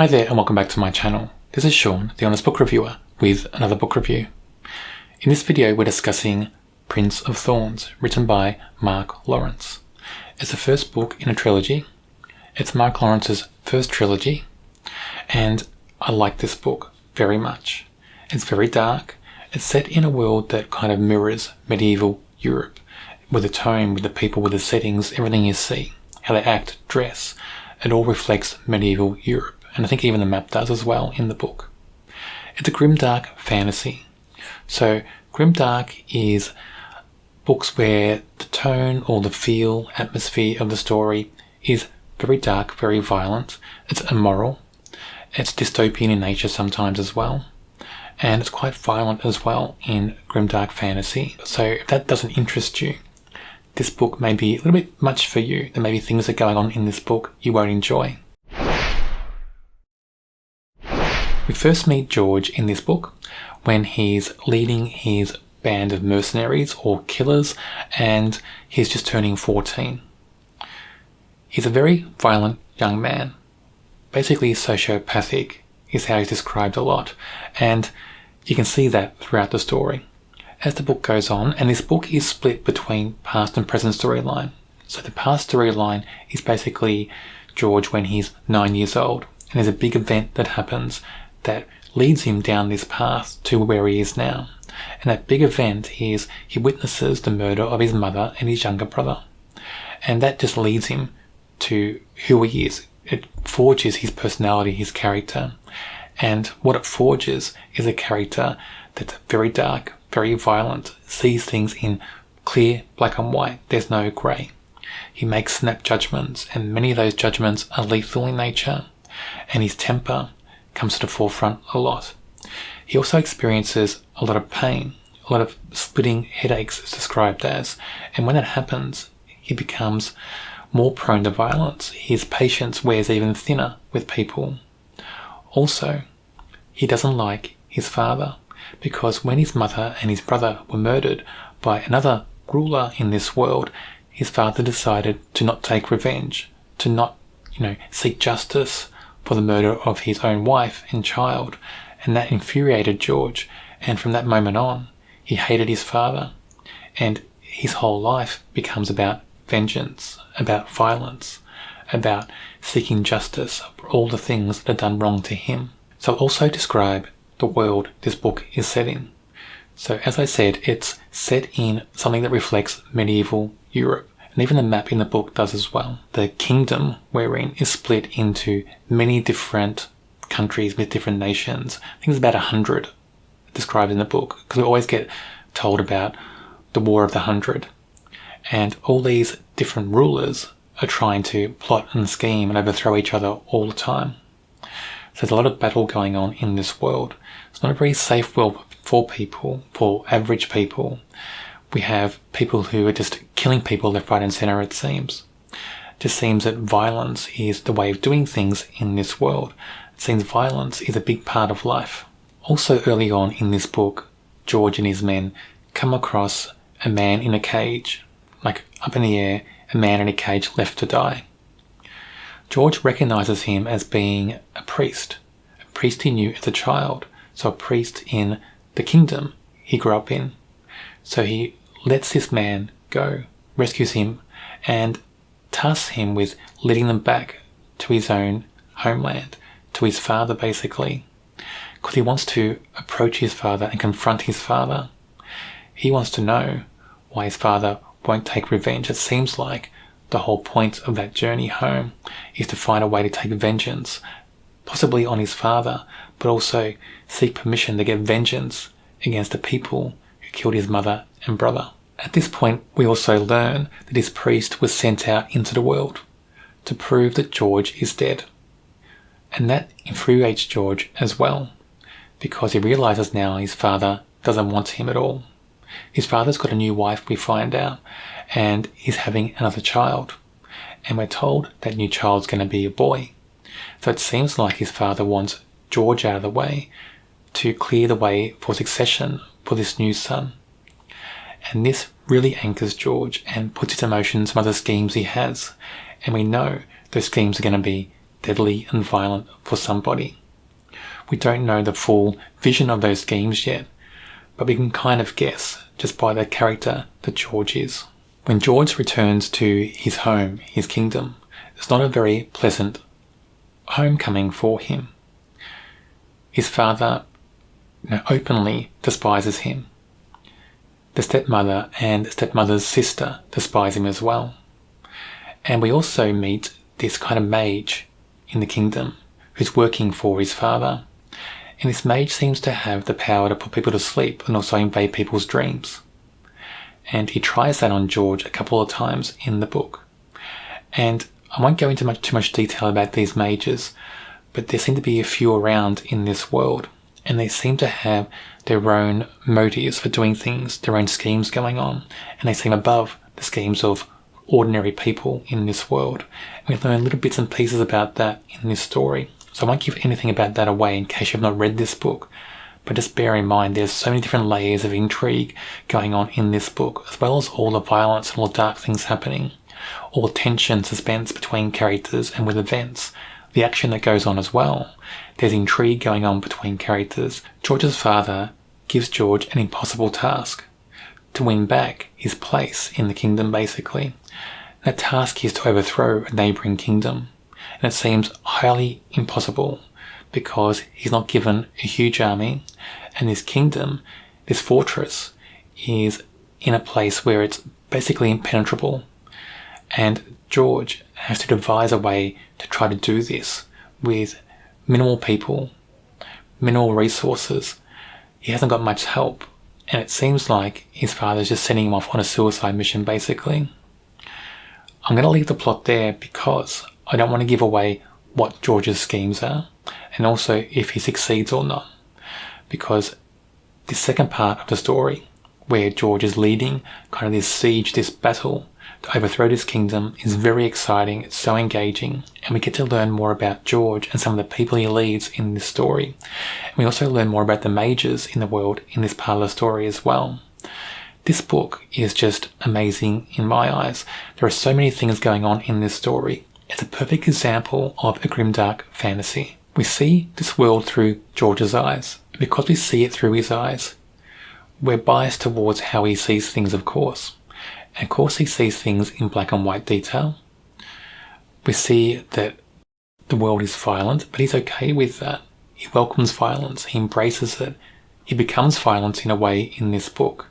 Hi there and welcome back to my channel. This is Sean, the Honest Book Reviewer, with another book review. In this video we're discussing Prince of Thorns, written by Mark Lawrence. It's the first book in a trilogy. It's Mark Lawrence's first trilogy, and I like this book very much. It's very dark. It's set in a world that kind of mirrors medieval Europe, with the tone, with the people, with the settings, everything you see, how they act, dress. It all reflects medieval Europe. And I think even the map does as well in the book. It's a grimdark fantasy. So grimdark is books where the tone or the feel, atmosphere of the story is very dark, very violent. It's immoral. It's dystopian in nature sometimes as well. And it's quite violent as well in grimdark fantasy. So if that doesn't interest you, this book may be a little bit much for you. There may be things that are going on in this book you won't enjoy. We first meet George in this book when he's leading his band of mercenaries or killers, and he's just turning 14. He's a very violent young man. Basically sociopathic is how he's described a lot, and you can see that throughout the story. As the book goes on, and this book is split between past and present storyline. So the past storyline is basically George when he's 9 years old, and there's a big event that happens that leads him down this path to where he is now. And that big event is he witnesses the murder of his mother and his younger brother. And that just leads him to who he is. It forges his personality, his character. And what it forges is a character that's very dark, very violent, sees things in clear black and white. There's no grey. He makes snap judgments, and many of those judgments are lethal in nature. And his temper comes to the forefront a lot. He also experiences a lot of pain, a lot of splitting headaches is described as, and when that happens, he becomes more prone to violence. His patience wears even thinner with people. Also, he doesn't like his father, because when his mother and his brother were murdered by another ruler in this world, his father decided to not take revenge, to not, seek justice for the murder of his own wife and child, and that infuriated George, and from that moment on he hated his father, and his whole life becomes about vengeance, about violence, about seeking justice for all the things that are done wrong to him. So I'll also describe the world this book is set in. So as I said, it's set in something that reflects medieval Europe. And even the map in the book does as well. The kingdom we're in is split into many different countries with different nations. I think there's about 100 described in the book, because we always get told about the War of the 100. And all these different rulers are trying to plot and scheme and overthrow each other all the time. So there's a lot of battle going on in this world. It's not a very safe world for people, for average people. We have people who are just killing people left, right and centre, it seems. It just seems that violence is the way of doing things in this world. It seems violence is a big part of life. Also early on in this book, George and his men come across a man in a cage, like up in the air, a man in a cage left to die. George recognises him as being a priest he knew as a child, so a priest in the kingdom he grew up in. So he lets this man go, rescues him, and tasks him with leading them back to his own homeland, to his father basically, because he wants to approach his father and confront his father. He wants to know why his father won't take revenge. It seems like the whole point of that journey home is to find a way to take vengeance, possibly on his father, but also seek permission to get vengeance against the people who killed his mother and brother. At this point, we also learn that his priest was sent out into the world to prove that George is dead. And that infuriates George as well, because he realises now his father doesn't want him at all. His father's got a new wife, we find out, and he's having another child. And we're told that new child's going to be a boy. So it seems like his father wants George out of the way to clear the way for succession for this new son. And this really anchors George and puts into motion some other schemes he has. And we know those schemes are going to be deadly and violent for somebody. We don't know the full vision of those schemes yet, but we can kind of guess just by the character that George is. When George returns to his home, his kingdom, it's not a very pleasant homecoming for him. His father openly despises him. The stepmother and stepmother's sister despise him as well. And we also meet this kind of mage in the kingdom who's working for his father. And this mage seems to have the power to put people to sleep and also invade people's dreams. And he tries that on George a couple of times in the book. And I won't go into too much detail about these mages, but there seem to be a few around in this world, and they seem to have their own motives for doing things, their own schemes going on, and they seem above the schemes of ordinary people in this world. And we learn little bits and pieces about that in this story. So I won't give anything about that away in case you've not read this book, but just bear in mind there's so many different layers of intrigue going on in this book, as well as all the violence and all the dark things happening, all the tension, suspense between characters and with events, the action that goes on as well. There's intrigue going on between characters. George's father gives George an impossible task, to win back his place in the kingdom, basically. That task is to overthrow a neighbouring kingdom, and it seems highly impossible because he's not given a huge army, and this kingdom, this fortress, is in a place where it's basically impenetrable. And George has to devise a way to try to do this with minimal people, minimal resources. He hasn't got much help, and it seems like his father's just sending him off on a suicide mission, basically. I'm going to leave the plot there because I don't want to give away what George's schemes are, and also if he succeeds or not. Because this second part of the story, where George is leading kind of this siege, this battle to overthrow this kingdom, is very exciting. It's so engaging, and we get to learn more about George and some of the people he leads in this story. And we also learn more about the mages in the world in this part of the story as well. This book is just amazing in my eyes. There are so many things going on in this story. It's a perfect example of a Grimdark fantasy. We see this world through George's eyes. Because we see it through his eyes, we're biased towards how he sees things, of course. And of course he sees things in black and white detail. We see that the world is violent, but he's okay with that. He welcomes violence, he embraces it. He becomes violent in a way in this book.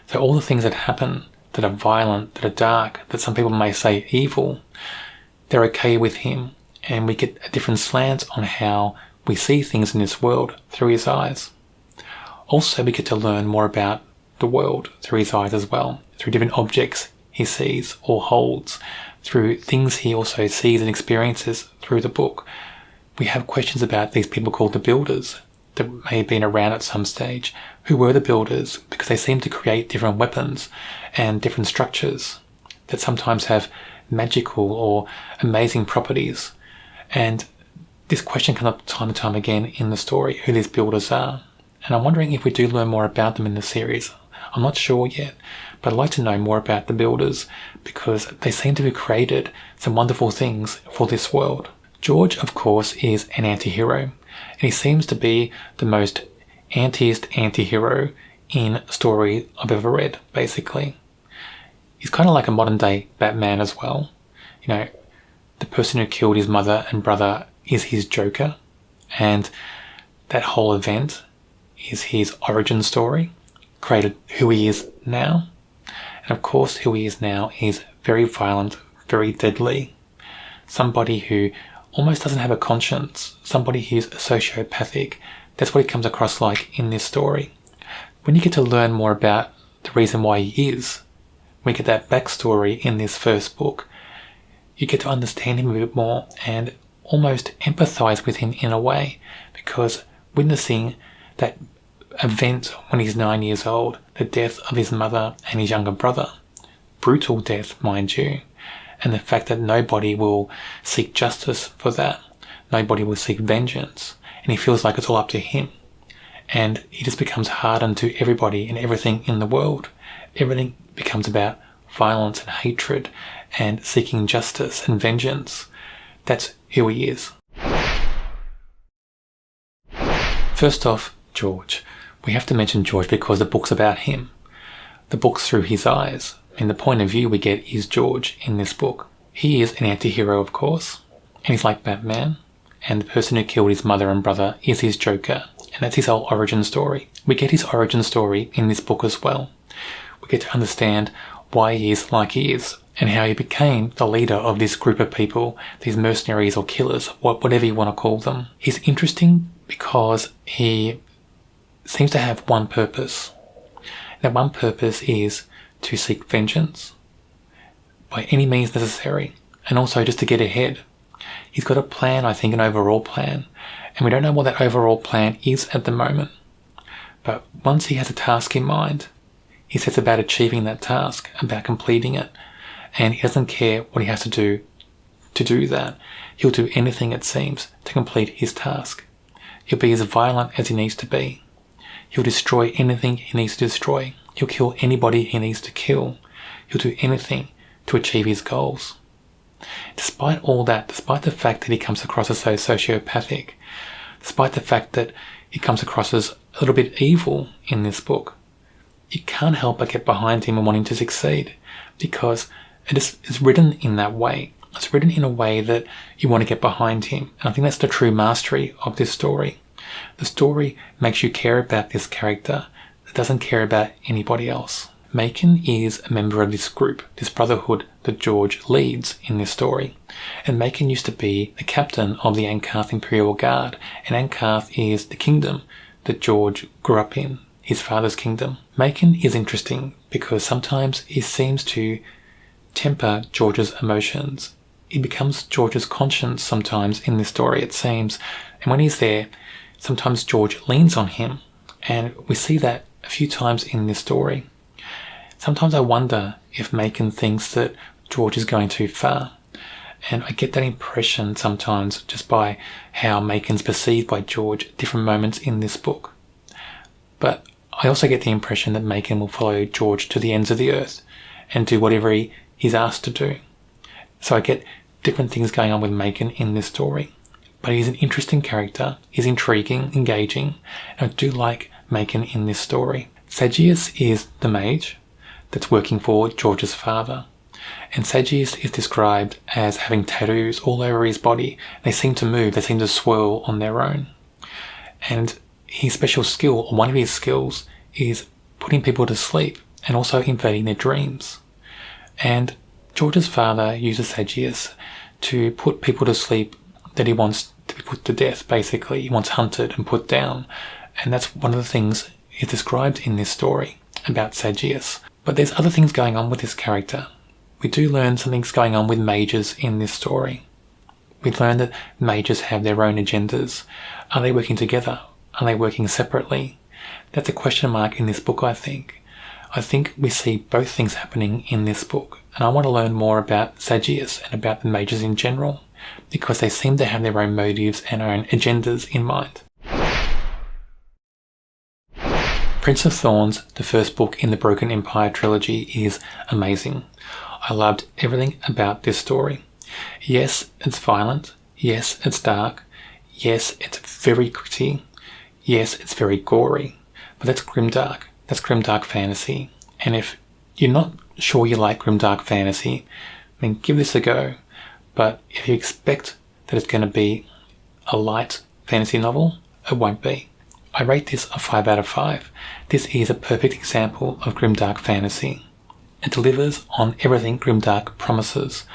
So all the things that happen, that are violent, that are dark, that some people may say evil, they're okay with him. And we get a different slant on how we see things in this world through his eyes. Also, we get to learn more about the world through his eyes as well, through different objects he sees or holds, through things he also sees and experiences through the book. We have questions about these people called the builders that may have been around at some stage. Who were the builders? Because they seem to create different weapons and different structures that sometimes have magical or amazing properties. And this question comes up time and time again in the story, who these builders are. And I'm wondering if we do learn more about them in the series. I'm not sure yet, but I'd like to know more about the builders because they seem to have created some wonderful things for this world. George, of course, is an anti-hero, and he seems to be the most antiest anti-hero in a story I've ever read, basically. He's kind of like a modern day Batman as well. You know, the person who killed his mother and brother is his Joker, and that whole event is his origin story, created who he is now. And of course, who he is now is very violent, very deadly. Somebody who almost doesn't have a conscience, somebody who's sociopathic. That's what he comes across like in this story. When you get to learn more about the reason why he is, when you get that backstory in this first book, you get to understand him a bit more and almost empathize with him in a way, because witnessing that event when he's 9 years old, the death of his mother and his younger brother, brutal death, mind you, and the fact that nobody will seek justice for that, nobody will seek vengeance, and he feels like it's all up to him, and he just becomes hardened to everybody and everything in the world. Everything becomes about violence and hatred and seeking justice and vengeance. That's who he is. First off, George. We have to mention George because the book's about him. The book's through his eyes, and the point of view we get is George in this book. He is an anti-hero, of course, and he's like Batman, and the person who killed his mother and brother is his Joker, and that's his whole origin story. We get his origin story in this book as well. We get to understand why he is like he is, and how he became the leader of this group of people, these mercenaries or killers, whatever you want to call them. He's interesting because he seems to have one purpose. That one purpose is to seek vengeance by any means necessary, and also just to get ahead. He's got a plan, I think, an overall plan, and we don't know what that overall plan is at the moment. But once he has a task in mind, he sets about achieving that task, about completing it, and he doesn't care what he has to do that. He'll do anything, it seems, to complete his task. He'll be as violent as he needs to be. He'll destroy anything he needs to destroy. He'll kill anybody he needs to kill. He'll do anything to achieve his goals. Despite all that, despite the fact that he comes across as so sociopathic, despite the fact that he comes across as a little bit evil in this book, you can't help but get behind him and want him to succeed, because it's written in that way. It's written in a way that you want to get behind him. And I think that's the true mastery of this story. The story makes you care about this character that doesn't care about anybody else. Macon is a member of this group, this brotherhood that George leads in this story. And Macon used to be the captain of the Ankarth Imperial Guard. And Ankarth is the kingdom that George grew up in, his father's kingdom. Macon is interesting because sometimes he seems to temper George's emotions. He becomes George's conscience sometimes in this story, it seems. And when he's there, sometimes George leans on him. And we see that a few times in this story. Sometimes I wonder if Macon thinks that George is going too far. And I get that impression sometimes just by how Macon's perceived by George at different moments in this book. But I also get the impression that Macon will follow George to the ends of the earth and do whatever he's asked to do. So I get different things going on with Macon in this story. But he's an interesting character, he's intriguing, engaging, and I do like Macon in this story. Sagius is the mage that's working for George's father. And Sagius is described as having tattoos all over his body. They seem to move, they seem to swirl on their own. And his special skill, or one of his skills, is putting people to sleep and also invading their dreams. And George's father uses Sagius to put people to sleep that he wants to be put to death, basically. He wants hunted and put down. And that's one of the things is described in this story about Sagius. But there's other things going on with this character. We do learn something's going on with mages in this story. We learn that mages have their own agendas. Are they working together? Are they working separately? That's a question mark in this book, I think. I think we see both things happening in this book. And I want to learn more about Sagius and about the mages in general, because they seem to have their own motives and own agendas in mind. Prince of Thorns, the first book in the Broken Empire trilogy, is amazing. I loved everything about this story. Yes, it's violent. Yes, it's dark. Yes, it's very gritty. Yes, it's very gory. But that's Grimdark. That's Grimdark fantasy. And if you're not sure you like Grimdark fantasy, I mean, give this a go. But if you expect that it's going to be a light fantasy novel, it won't be. I rate this a 5 out of 5. This is a perfect example of Grimdark fantasy. It delivers on everything Grimdark promises.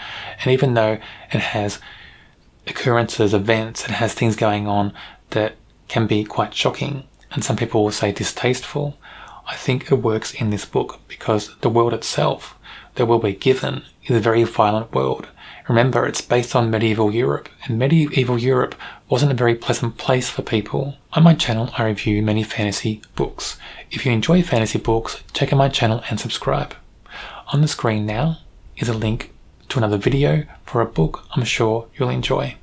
And even though it has occurrences, events, it has things going on that can be quite shocking, and some people will say distasteful, I think it works in this book because the world itself, the world we're given, is a very violent world. Remember, it's based on medieval Europe, and medieval Europe wasn't a very pleasant place for people. On my channel, I review many fantasy books. If you enjoy fantasy books, check out my channel and subscribe. On the screen now is a link to another video for a book I'm sure you'll enjoy.